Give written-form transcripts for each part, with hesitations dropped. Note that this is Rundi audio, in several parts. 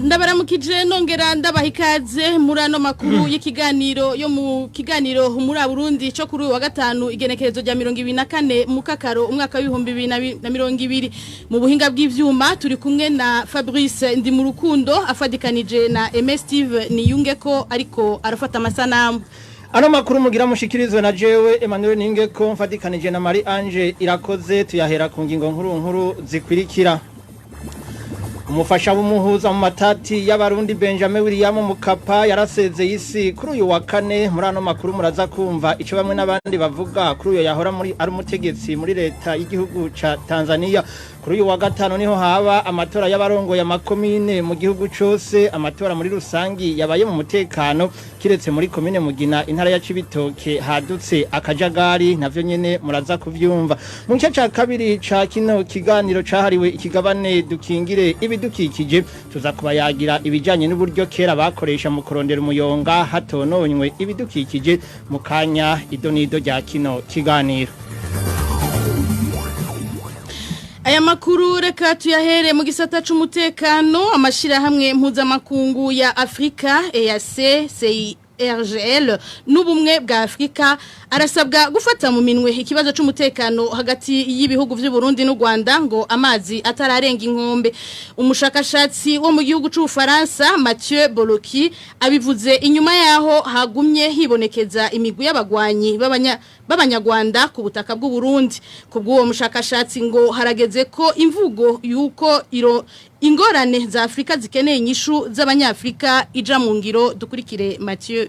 ndabaramukije nongera ndabaha ikaze muri ano makuru y'ikiganiro yo mu kiganiro muri Burundi cyo kuri wa gatanu igenekerezo rya 24 mu kakaro umwaka wa 2020 mu buhinga bw'ivyuma turi kumwe na Fabrice ndi mu rukundo afadikanije na MS Steve Niyungeko ariko arafata amasanamu. Ano makuru mugira mushikirizwe na jewe Emmanuel Niyungeko mfadikanije na Marie Ange irakoze tuyahera ku ngingo nkuru zikwirikira. Umufasha w'umuhuza mu matati y'abarundi Benjamin William Mukapa yaraseze isi kuri uyu wa kane muri ano makuru muraza kumva ico bamwe n'abandi bavuga kuri uyu yahora muri ari umutegetsi muri leta y'igihugu ca Tanzania. Kuri uyu wa gatano niho haba amatora y'abarongo ya makomine mu gihugu cyose, amatora muri rusangi yabaye mu mutekano kiretse muri komine Mugina intara ya Cibitoke hadutse akajagari navyo nyene muraza kuvyumva. Mu gice ca kabiri ca kino kiganiro cahariwe ikigabane dukingire ibidukikije tuza kubayagira ibijanye n'uburyo kera bakoresha mu kurondera umuyonga hatononywe ibidukikije mu kanya idonido rya kino kiganiro. Aya makuru reka tuyahere mu gisata c'umutekano amashirahamwe mpuzamakungu ya Afrika EAC CIRGL n'ubumwe bwa Afrika arasabwa gufata mu minwe ikibazo c'umutekano hagati y'ibihugu vy'u Burundi n'u Rwanda ngo amazi atararenga inkombe. Umushakashatsi wo mu gihugu c'u Faransa Mathieu Boloki abivuze inyuma yaho hagumye hibonekeza imigwi y'abagwanyi b'abanyarwanda ku butaka bw'u Burundi. Kubw'uwo mushakashatsi ngo harageze ko imvugo yuko ingorane za Afrika zikeneye inyishu z'abanyafrika ija mu ngiro. Dukurikire Mathieu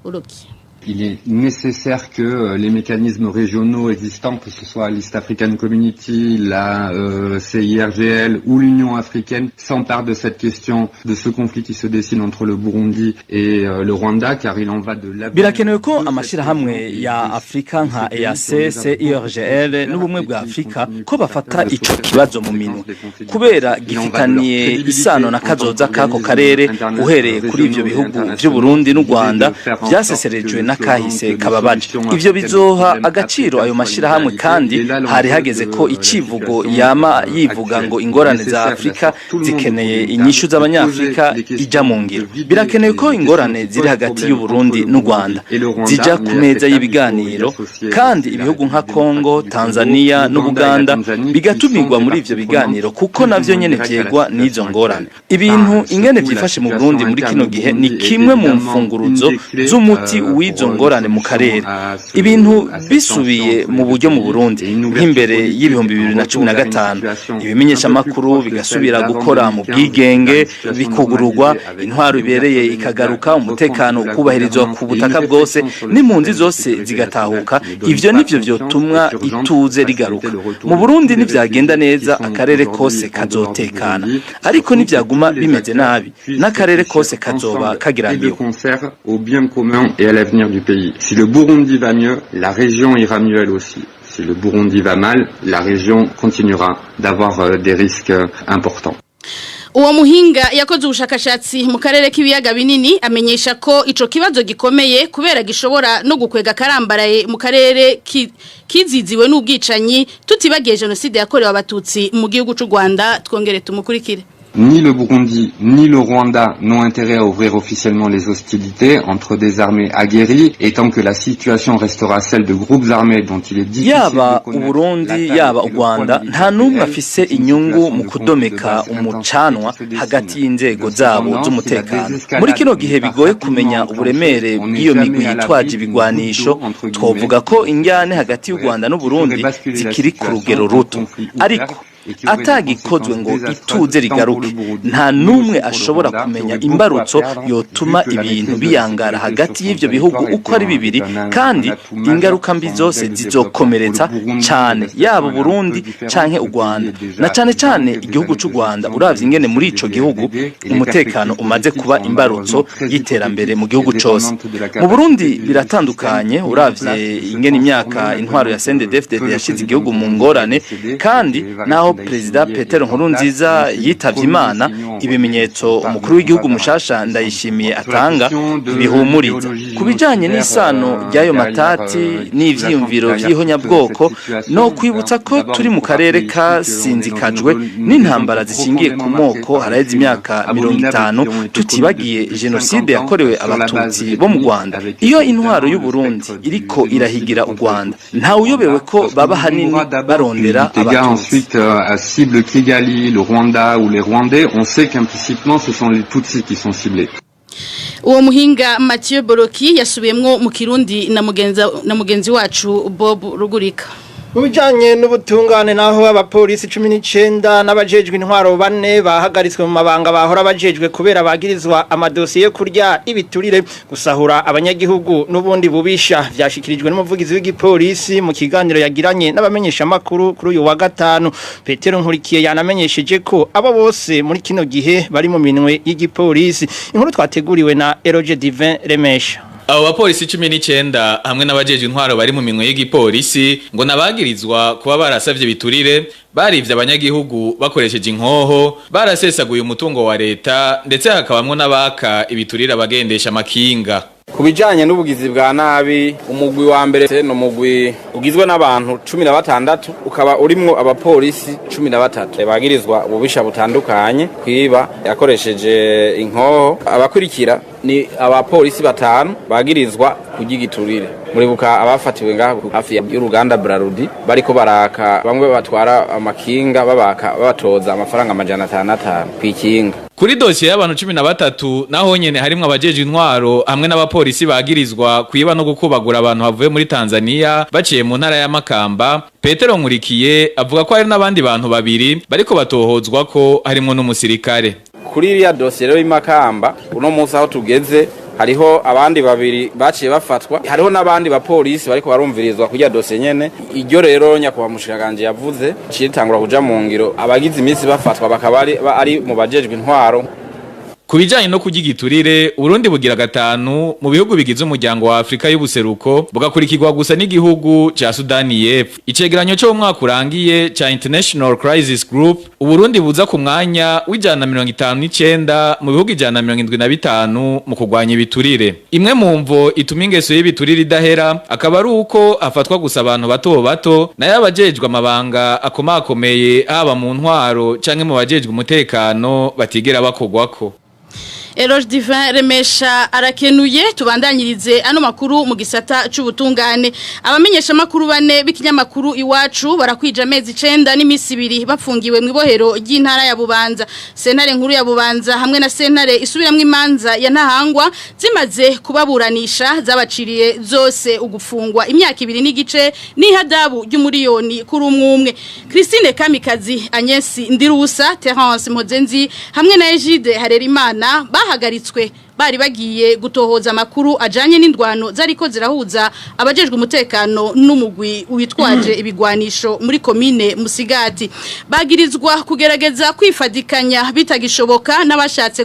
Boloki. Il est nécessaire que les mécanismes régionaux existants, que ce soit l'East African Community, la CIRGL ou l'Union africaine, s'emparent de cette question, de ce conflit qui se dessine entre le Burundi et le Rwanda, car il en va de l'avenir. Birakenewe ko amashirahamwe ya Afrika nka EAC, CIRGL n'ubumwe bwa Afrika ko bafata ico kibazo mu minwe, kubera gifitaniye isano na kazoza kako karere uhereye kuri ivyo bihugu vy'u Burundi n'u Rwanda vyaseserejwe kahise kababaje. Ivyo bizoha agaciro ayo mashirahamwe kandi hari hageze ko icivugo yama yivuga ngo ingorane za Afrika zikeneye inyishu z'abanyafrika ija mu ngiro. Birakenewe ko ingorane ziri hagati y'u Burundi n'u Rwanda zija ku meza y'ibiganiro kandi ibihugu nka Kongo, Tanzania n'Ubuganda bigatumirwa muri ivyo biganiro kuko navyo nyene vyegwa n'izo ngorane. Ibintu ingene vyifashe mu Burundi muri kino gihe ni kimwe mu mfunguruzo z'umuti w'izo ngorane mu karere. Ibintu bisubiye mu buryo mu Burundi nk'imbere y'ibihumbi 2015 ibimenyesha makuru bigasubira gukora mu bwigenge bikugururwa intwaro ibereye ikagaruka umutekano kubahirizwa ku butaka bwose n'impunzi zose zigatahuka. Ivyo nivyo vyotumwa ituze rigaruka mu Burundi. Nivyagenda neza akarere kose kazotekana, ariko nivyaguma bimeze nabi n'akarere kose kazoba kagiraniwe. Du pays. Si le Burundi va mieux, la région ira mieux elle aussi. Si le Burundi va mal, la région continuera d'avoir des risques importants. Uwo muhinga yakoze ubushakashatsi mu karere k'ibiyaga binini amenyesha ko ico kibazo gikomeye kubera gishobora no gukwega karambaraye mu karere kiziziwe n'ubwicanyi tutibagiye genocide yakorewe abatutsi mu gihugu c'u Rwanda. Twongere tumukurikire. Ni le Burundi ni le Rwanda n'ont intérêt à ouvrir officiellement les hostilités entre des armées aguerries, et tant que la situation restera celle de groupes armés dont il est difficile yaba Burundi yaba Rwanda nta numwe afise inyungu mu kudomeka umucanwa hagati y'inzego zabo z'umutekano. Muri kino gihe bigoye kumenya uburemere bw'iyo migwi yitwaje ibigwanisho, twovuga ko injyane hagati y'u Rwanda n'u Burundi zikiri ku rugero ruto, ariko atagikozwe ngo ituze rigaruke nta numwe ashobora kumenya imbarutso yotuma ibintu biyangara hagati y'ivyo bihugu uko ari bibiri, kandi ingaruka mbi zose zizokomeretsa cyane yaba Burundi canke u Rwanda, na cyane igihugu c'u Rwanda. Uravye ingene muri ico gihugu umutekano umaze kuba imbarutso y'iterambere mu gihugu cose. Mu Burundi biratandukanye, uravye ingene imyaka intwaro ya CNDD-FDD yashize igihugu mu ngorane, kandi naho Perezida Petero Nkurunziza yitavye Imana ibimenyetso umukuru w'igihugu mushasha Ndayishimiye atanga bihumuriza kubijanye n'isano ry'ayo matati n'ivyiyumviro vy'ihonyabwoko no kwibutsa ko turi mu karere ka sinzikajwe n'intambara zishingiye ku moko haraheze imyaka 50 tutibagiye genocide yakorewe abatutsi bo mu Rwanda. Iyo intwaro y'u Burundi iriko irahigira u Rwanda nta uyobewe ko baba hanini barondera abatutsi. À cible Kigali, le Rwanda ou les Rwandais, on sait qu'implicitement ce sont les Tutsis qui sont ciblés. Uwo muhinga Mathieu Boroki yasubiyemwo mu Kirundi na mugenzi wacu Bob Rugurika. Mubijanye n'ubutungane naho abapolisi 19 n'abajejwe intwaro 4 bahagaritswe mu mabanga bahora bajejwe kubera bagirizwa amadosiye kurya ibiturire gusahura abanyagihugu n'ubundi bubisha vyashikirijwe n'umuvugizi w'igipolisi mu kiganiro yagiranye n'abamenyesha makuru kuri uyu wa gatanu. Petero Nkurikiye yanamenyesheje ko abo bose muri kino gihe bari mu minwe y'igipolisi. Inkuru twateguriwe na Eroge Divin Remesha. Abo bapolisi 19 hamwe n'abajeje intwaro bari mu minwe y'igipolisi ngo nabagirizwa kuba barasavye biturire barivye abanyagihugu bakoresheje inkoho barasesaguye umutungo wa leta ndetse hakabamwo n'abaka ibiturire abagendesha makinga. Kubijanye n'ubugizi bwa nabi umugwi wa mbere no mugwi ugizwe n'abantu 16 ukaba urimwo abapolisi 13 bagirizwa ububisha butandukanye kwiba yakoresheje inkoho. Abakurikira ni abapolisi 5 bagirizwa kugigiturire muribuka abafatiwe ngaho hafi y'uruganda Brarudi bariko baraka bamwe batwara amakinga babatoza amafaranga 550 kwikinga. Kuri dosiye y'abantu 13 naho nyene harimwe abajeje intwaro hamwe n'abapolisi bagirizwa kwiba no gukubagura abantu bavuye muri Tanzania baciye mu ntara ya Makamba. Petero Nkurikiye avuga ko hari n'abandi bantu babiri bariko batohozwa ko harimwo n'umusirikare. Kuri iriya dosiye rero y'Imakamba uno munsi aho tugeze hariho abandi babiri baciye bafatwa, hariho n'abandi bapolisi bariko barumvirizwa kujya dosiye nyene. Iryo rero nyakwa mushikaganje yavuze citangura kuja mu ngiro abagize iminsi bafatwa bakaba ari mu bajejwe intwaro. Kubijanye no kugigiturire Burundi bugira gatanu mu bihugu bigize umuryango wa Afrika y'ubuseruko bugakurikirwa gusa n'igihugu ca Sudani y'Epfo. Icegeranyo cyo mu mwaka urangiye ca International Crisis Group Burundi buza ku mwanya w'159 mu bihugu 175 mu kugwanya ibiturire. Imwe mu mvo ituma ingeso y'ibiturire idahera akaba ari uko afatwa gusa abantu bato nayo abajejwe amabanga akomakomeye haba mu ntwaro canke mu bajejwe umutekano batigera bakogwako. Eroge Divin Remesha arakenuye. Tubandanyirize ano makuru mu gisata c'ubutungane. Abamenyesha makuru 4 b'ikinyamakuru Iwacu barakwija amezi 9 n'imisi 2 bapfungiwe mu ibohero ry'intara ya Bubanza. Sentare nkuru ya Bubanza hamwe na sentare isubiramwe imanza ya Ntahangwa zimaze kubaburanisha zabaciriye zose ugufungwa imyaka 2 n'igice n'ihadabu ry'umuriyoni kuri umwe. Christine Kamikazi, Agnes Ndirubusa, Terence Mozenzi hamwe na Egide Harerimana bahagaritswe bari bagiye gutohoza amakuru ajanye n'indwano zariko zirahuza abajejwe umutekano n'umugwi witwaje ibigwanisho muri komine Musigati. Bagirizwa kugerageza kwifadikanya bitagishoboka n'abashatse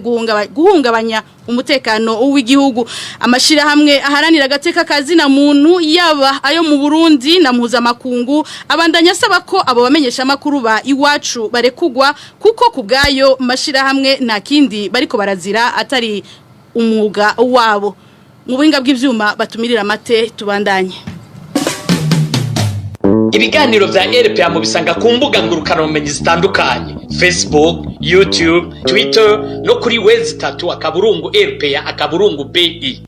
guhungabanya umutekano w'igihugu. Amashira hamwe aharanira agateka kazi na muntu yaba ayo mu Burundi na mpuzamakungu abandanya asaba ko abo bamenyesha makuru ba Iwacu barekugwa kuko kubgayo mashira hamwe nta kindi bariko barazira atari umwuga wabo. Mu buhinga bw'ivyuma batumirira amate tubandanye. Ibiganiro vya RPA mu bisanga ku mbuga ngurukana bumenyi zitandukanye: Facebook, YouTube, Twitter no kuri website akaburungu RPA akaburungu BI.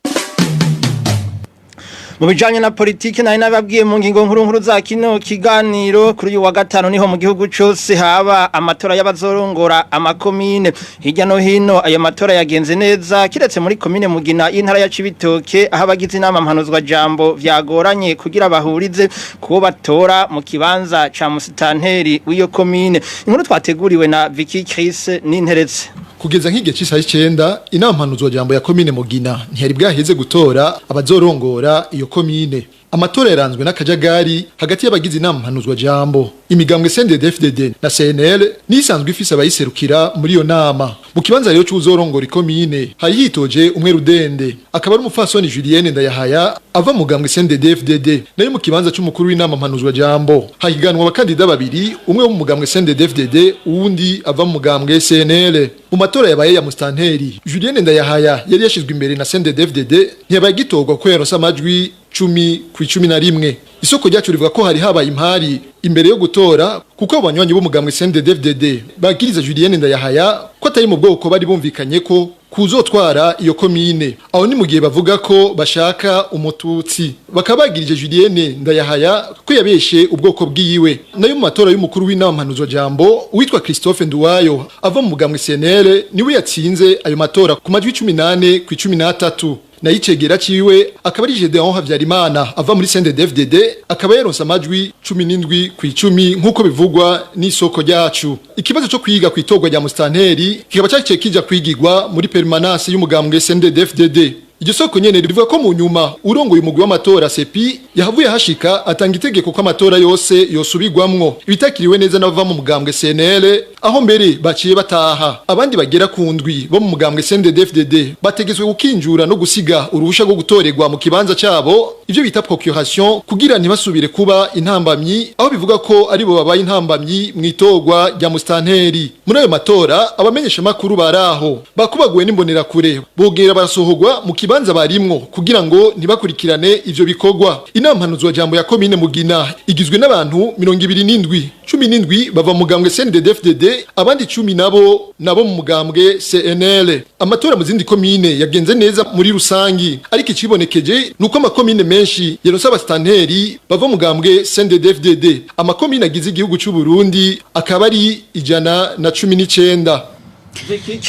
Mu bijanye na politiki nari nababwiye mu ngingo nkuru za kino kiganiro kuri uyu wa gatanu niho mu gihugu cyose haba amatora y'abazorongora amakomine. Hirya no hino ayo matora yagenze neza kiretse muri komine Mugina y'intara ya Cibitoke aho abagize inama mpanuzwa jambo vyagoranye kugira bahurize kubo batora mu kibanza ca musitanteri w'iyo komine. Inkuru twateguriwe na Vicky Chris n'interetse. Kugeza nk'igihe cy'isaha 9 inama mpanuzwa jambo ya komine Mugina ntiyari bwaheze gutora abazorongora iyo komine. Amatora yaranzwe n'akajagari hagati y'abagize inama mpanuzwa jambo. Imigambwe CNDD-FDD na CNL nisanzwe ifise abayiserukira muri iyo nama. mu kibanza rero cy'uzorongora ikomine hari hitoje umwe rudende akaba ari umufasoni Julienne Ndayahaya ava mu gambwe CNDD-FDD nayo mu kibanza cy'umukuru w'inama mpanuzwa jambo hahiganwa abakandida babiri umwe wo mu gambwe CNDD-FDD uwundi ava mu gambwe CNL mu matora yabaye ya mustanteri Julienne Ndayahaya yari yashizwe imbere na CNDD-FDD ntiyabaye gitorwa ko yaronse amajwi 10 isoko ryacu rivuga ko hari habaye impari imbere yo gutora kuko abanywanyi bo mugambwe CNDD-FDD bagiriza Julienne Ndayahaya ko atari mu bwoko bari bumvikanye ko kuzotwara iyo komine aho ni mu gihe bavuga ko bashaka umututsi bakabagirije Julienne Ndayahaya ko yabeshe ubwoko bwiwe nayo mu matora y'umukuru w'inama mpanuzwa jambo witwa Christophe Nduwayo ava mu mugambwe CNL niwe yatsinze ayo matora ku majwi 18-13 na icegera ciwe akaba ari Gedeon Havyarimana ava muri CNDD-FDD akaba yaronse amajwi 17-10 nkuko bivugwa n'isoko ryacu ikibazo cyo kwiga kwitorwa rya mustanteri kikaba cyaciye kija kwigirwa muri permanence y'umugambwe CNDD-FDD iryo soko nyene rivuga ko mu nyuma urongoye umugwi w'amatora sepi yahavuye hashika atanga itegeko ko amatora yose yosubirwamwo ibitakiriwe neza n'abava mu mugambwe CNL aho mbere baciye bataha abandi bagera ku ndwi bo mu mugambwe CNDD-FDD bategetswe gukinjura no gusiga uruhusha rwo gutorerwa mu kibanza cyabo ivyo bita procuration kugira ntibasubire kuba intambamyi aho bivuga ko ari bo babaye intambamyi mwitorwa rya mustanteri muri ayo matora abamenyesha makuru baraho bakubaguwe n'imbonera kure bogera barasohogwa mu kibanza barimwo kugira ngo ntibakurikirane ivyo bikorwa inama mpanuzwa jambo ya komine Mugina igizwe n'abantu 27 bava mu mugambwe CNDD-FDD abandi 10 nabo mu mugambwe CNL amatora mu zindi komine yagenze neza muri rusangi ariko ikibonekeje nuko amakomine menshi yaronse abastanteri bava mu mugambwe CNDD-FDD amakomine agize igihugu cy'u Burundi akaba ari 119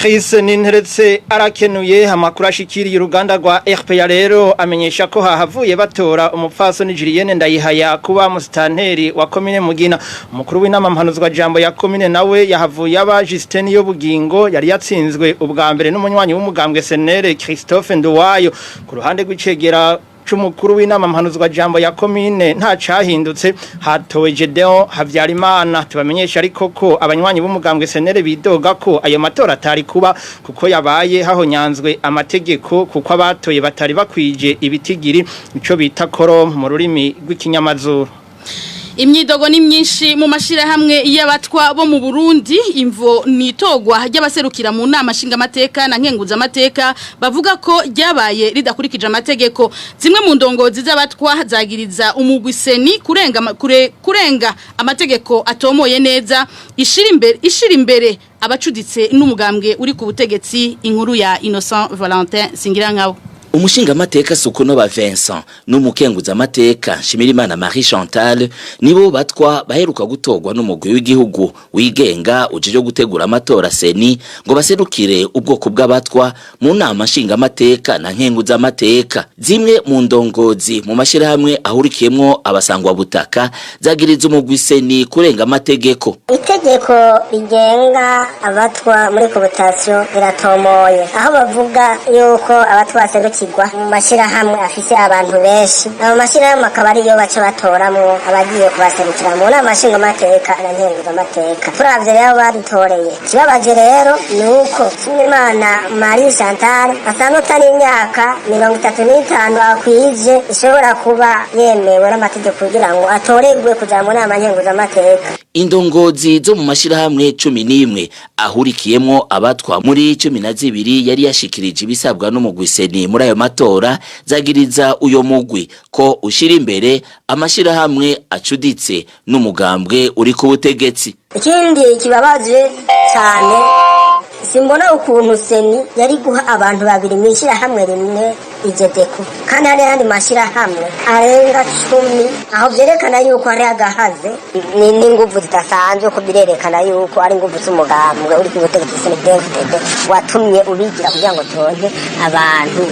Chris Ninteretse arakenuye amakuru ashikiriye uruganda rwa RPA rero amenyesha ko hahavuye batora umupfasoni Julienne Ndayihaya kuba mustanteri wa komine Mugina umukuru w'inama mpanuzwa jambo ya komine nawe yahavuye aba Justin yo bugingo yari yatsinzwe ubwa mbere n'umunywanyi w'umugambwe CNL Christophe Nduwayo ku ruhande rw'icegera c'umukuru w'inama mpanuzwa jambo ya komine nta cahindutse hatowe Gedeon Havyarimana tubamenyesha ariko ko abanywanyi b'umugambwe CNL bidoga ko ayo matora atari kuba kuko yabaye hahonyanzwe amategeko kuko abatoye batari bakwije ibitigiri ico bita korom mu rurimi rw'ikinyamazuru. Imyidogo ni myinshi mu mashirahamwe y'abatwa bo mu Burundi imvo nitogwa ry'abaserukira mu nama nshinga mateka na nkenguza amateka bavuga ko ryabaye ridakurikije amategeko zimwe mu ndongozi z'abatwa zagiriza umugwiseni kurenga amategeko atomoye neza ishira imbere abacuditse n'umugambwe uri ku butegetsi inkuru ya Innocent Valentin Singirankaho. Umushinga mateka Sukuno ba Vincent n'umukenguza mateka Shimirimana Marie Chantal nibo batwa baheruka gutorwa n'umugwi w'igihugu wigenga uje gutegura amatora seni ngo baserukire ubwoko bw'abatwa mu nama nshinga mateka na nkenguza mateka zimwe mu ndongozi mu mashirahamwe ahurikiyemwo abasangwa butaka zagiriza umugwi seni kurenga amategeko. Itegeko rigenga abatwa muri cooptation iratomoye aho bavuga yuko abatwa baserukira mu mashirahamwe afise abantu benshi abo mashirahamwe akaba ariyo baca batoramwo abagiye kubaserukira mu nama nshinga mateka na nkenguza amateka turavye rero badutoreye kibabaje rero nuko Shimirimana Marie Chantal asanota n'imyaka 35 akwije ishobora kuba yemewe n'amategeko kugira ngo atoregwe kuja mu nama nkenguza amateka. Indongozi zo mu mashirahamwe 11 ahurikiyemwo abatwa muri 12 yari yashikirije ibisabwa n'umugwiseni muri ayo matora zagiriza uyo mugwi ko ushira imbere amashirahamwe acuditse n'umugambwe uri ku butegetsi. Ikindi kibabaje cyane simbona ukuntu seni yari guha abantu babiri mwishira hamwe rimwe ijedeko kandi hari handi mashira hamwe arenga 10 aho byerekana yuko ari agahaze ni nguvu zitasanzwe ko birerekana yuko ari nguvu z'umugambwe uri ku butegetsi CNDD watumye ubigira kugira ngo tonke abantu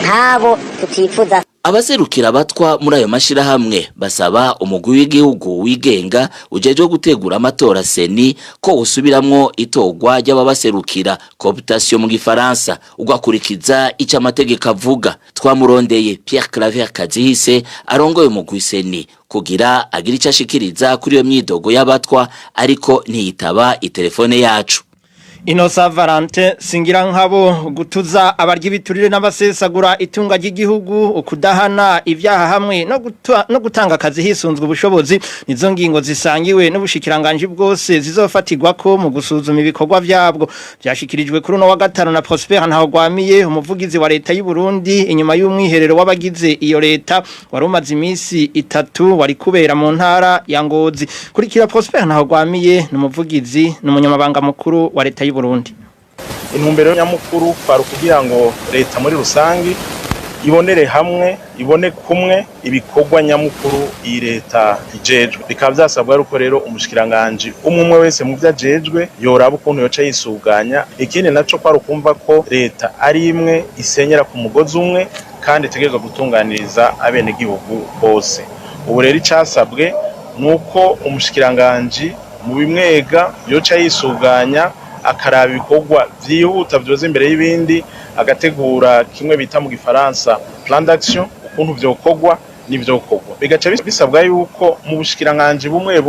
nkabo tutifuza. Abaserukira abatwa muri ayo mashirahamwe basaba umugwi w'igihugu wigenga ujeje gutegura amatora seni ko usubiramwo itogwa ry'ababaserukira cooptation mu gifaransa ugakurikiza ica amategeko avuga. Twamurondeye Pierre Claver Kazihise arongoye umugwi seni kugira agira icashikiriza kuri iyo myidogo y'abatwa ariko ntiyitaba itelefone yacu. Inosa Valente singira nkabo gutuza abarya ibiturire n'abasesagura itunga ry'igihugu ukudahana ivyaha hamwe no gutanga akazi hisunzwe ubushobozi nizo ngingo zisangiwe n'ubushikiranganje bwose zizofatirwa ko mu gusuzuma ibikorwa vyabwo byashikirijwe kuri no wa gatano na Prosper Ntahogwamiye umuvugizi wa leta y'u Burundi inyuma y'umwiherero w'abagize iyo leta warumaze imisi 3 wari kubera mu ntara ya Ngozi kurikira Prosper Ntahogwamiye n'umuvugizi n'umunyamabanga mukuru wa leta Burundi. Intumbero nyamukuru kwari kugira ngo leta muri rusangi ibonere hamwe ibone kumwe ibikorwa nyamukuru iyi leta ijejwe bikaba byasabwa ruko rero umushikiranganje umwe wese mu vyajejwe yoraba ukuntu yoca yisuganya ikindi naco kwari kumva ko leta ari imwe isenyera ku mugozi umwe kandi tegerezwa gutunganiriza abene gihugu bose. Ubu rero icasabwe nuko umushikiranganje mu bimwega yoca yisuganya akaraba ibikorwa vyihuta vyoze imbere y'ibindi agategura kimwe bita mu gifaransa plan d'action ukuntu vyokorwa n'ivyokorwa bigaca bisabwa yuko mu bushikiranganje bumwe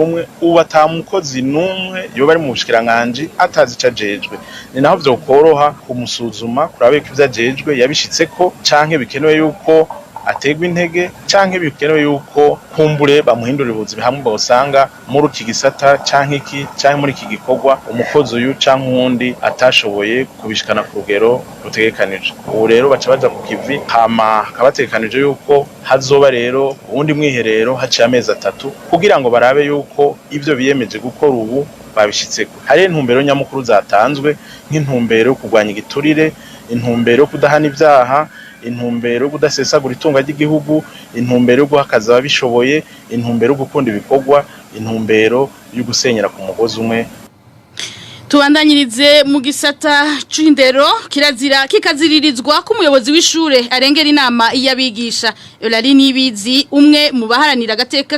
uba atamukozi numwe yoba ari mu bushikiranganje atazi cajejwe ni naho vyokoroha kumusuzuma kurabe ko ivyajejwe yabishitseko canke bikenewe yuko ategwa intege canke bikenewe yuko kumbure bamuhindurira ubuzima hamwe bosanga muri iki gisata canke muri iki gikorwa umukozi uyu canke uwundi atashoboye kubishikana ku rugero rutegekanije. Ubu rero baca baja ku kivi hama kabategekanije yuko hazoba rero uwundi mwiherero haciye amezi 3 kugira ngo barabe yuko ivyo biyemeje gukora ubu babishitseko. Hari intumbero nyamukuru zatanzwe nk'intumbero yo kurwanya igiturire, intumbero yo kudahana ivyaha, intumbero yo kudasesagura itunga ry'igihugu, intumbero yo guhakaza ababishoboye, intumbero yo gukunda ibikorwa, intumbero yo gusenyera ku mugozi umwe. Tubandanyirize mu gisata c'indero kikaziririzwa ko umuyobozi w'ishure arengera inama y'abigisha Eulali Nibizi umwe mu baharanira agateka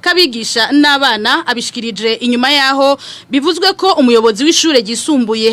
kabigisha n'abana abishikirije inyuma yaho bivuzwe ko umuyobozi w'ishure gisumbuye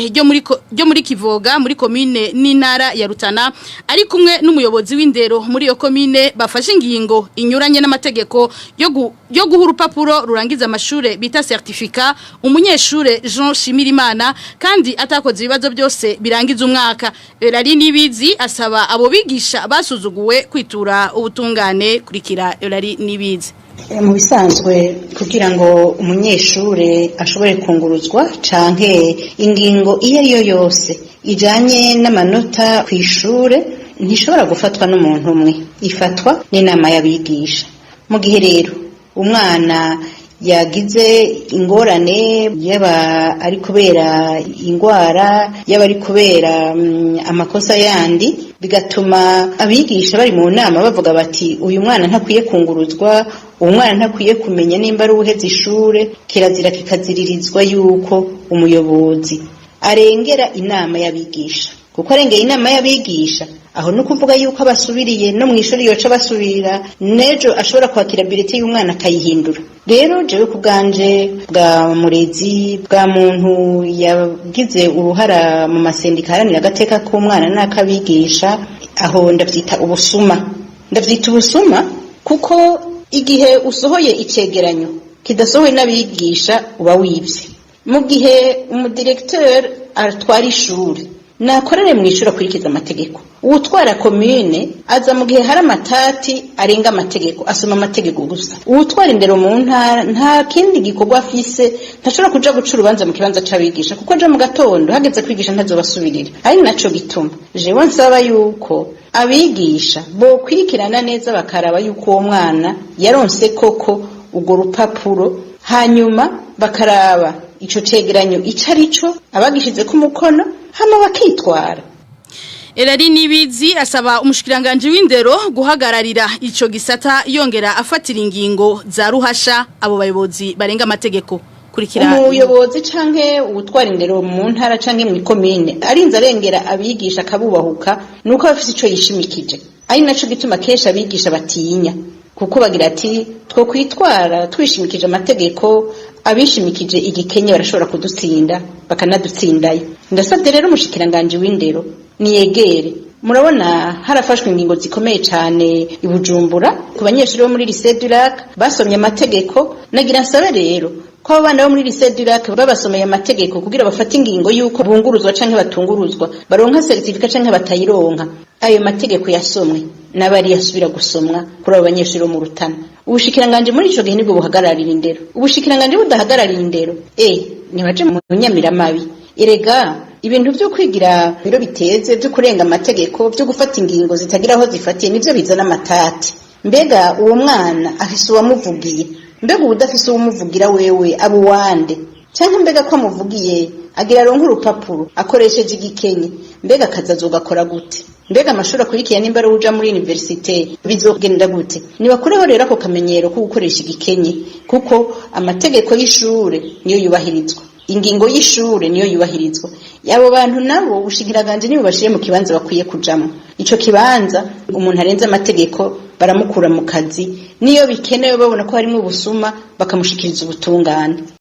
ryo muri Kivoga muri commune n'intara ya Rutana ari kumwe n'umuyobozi w'indero muri iyo commune bafashe ingingo inyuranye n'amategeko yo guha urupapuro rurangiza amashure bita certificat umunyeshure Jean Shimirimana kandi atakoze ibibazo byose birangiza umwaka. Eulali Nibizi asaba abo bigisha basuzuguwe kwitura ubutungane kurikira Eulali Nibizi. Mu bisanzwe kugira ngo umunyeshure ashobore kunguruzwa canke ingingo iyo ari yo yose ijanye n'amanota kw'ishure ntishobora gufatwa n'umuntu umwe, ifatwa n'inama y'abigisha. Mu gihe rero umwana yagize ingorane yaba ari kubera ingwara yaba ari kubera amakosa yandi bigatuma abigisha bari mu nama bavuga bati uyu mwana ntakwiye kunguruzwa, uwo mwana ntakwiye kumenya nimba ari uheze ishure, kirazira kikaziririzwa yuko umuyobozi arengera inama y'abigisha. Kuko arengera inama y'abigisha aho no kuvuga yuko abasubiriye no mw'ishuri yoca basubira nejo ashobora kwakira bilete y'umwana akayihindura. Rero jewe kubganje bwa murezi bwa muntu yagize uruhara mu masendika haranira agateka k'umwana n'akabigisha aho ndavyita ubusuma kuko igihe usohoye icegeranyo kidasohoye n'abigisha uba wivye. Mu gihe umudirecteur atwara ishuri nakorere mw'ishuri akurikiza amategeko, uwutwara commune aza mu gihe hari amatati arenga amategeko asoma amategeko gusa. Uwutwara indero mu ntara nta kindi gikorwa afise ntashobora kuja guca urubanza mu kibanza c'abigisha kuko aja mu gatondo hageze kwigisha ntazobasubirira. Ari naco gituma jewe nsaba yuko abigisha bo kwirikirana neza bakaraba yuko uwo mwana yaronse koko ugo rupapuro hanyuma bakaraba ico cegeranyo icarico abagishize ku mukono hama bakitwara. Eulali Nibizi asaba umushikiranganje w'indero guhagararira ico gisata yongera afatira ingingo za ruhasha abo bayobozi barenga amategeko. Kurikira umuyobozi canke ubutwara indero mu ntara canke mu commune arinze arengera abigisha kabubahuka nuko bafite ico yishimikije. Ari naco gituma kesha abigisha batinya kuko bagira ati two kwitwara twishimikije amategeko abishimikije igikenye barashobora kudutsinda bakanadutsindayo. Ndasabye rero umushikiranganje w'indero niyegere murabona harafashwe ingingo zikomeye cyane i Bujumbura ku banyeshuri bo muri lycée du Lac basomye amategeko nagira nsabe rero ko abana bo muri lycée du Lac babasomeye amategeko kugira bafate ingingo yuko bunguruzwa canke batunguruzwa baronka certificat canke batayironka ayo mategeko yasomwe nabari yasubira gusomwa kuri abo banyeshuri bo mu Rutana ubushikiranganje muri ico gihe nibwo buhagararira indero ubushikiranganje budahagararira indero nibaje mu nyamiramabi erega ibintu byo kwigira biro biteze byo kurenga amategeko byo gufata ingingo zitagira aho zifatiye nivyo bizana amatati mbega uwo mwana afise uwamuvugiye mbega ubudafise uwumuvugira wewe abo wande cyangwa mbega ko amuvugiye agira ronka urupapuro akoresheje igikenye mbega kazazogakora gute mbega amashuri akurikiye nimba ari uja muri universite bizogenda gute nibakureho rero ako kamenyero ko gukoresha igikenye kuko amategeko y'ishure niyo yubahirizwa ingingo y'ishure niyo yubahirizwa yabo bantu nabo ubushikiranganje nibo bashire mu kibanza bakwiye kujamo ico kibanza umuntu arenze amategeko baramukura mu kazi niyo bikenewe babona ko harimo ubusuma bakamushikiriza ubutungane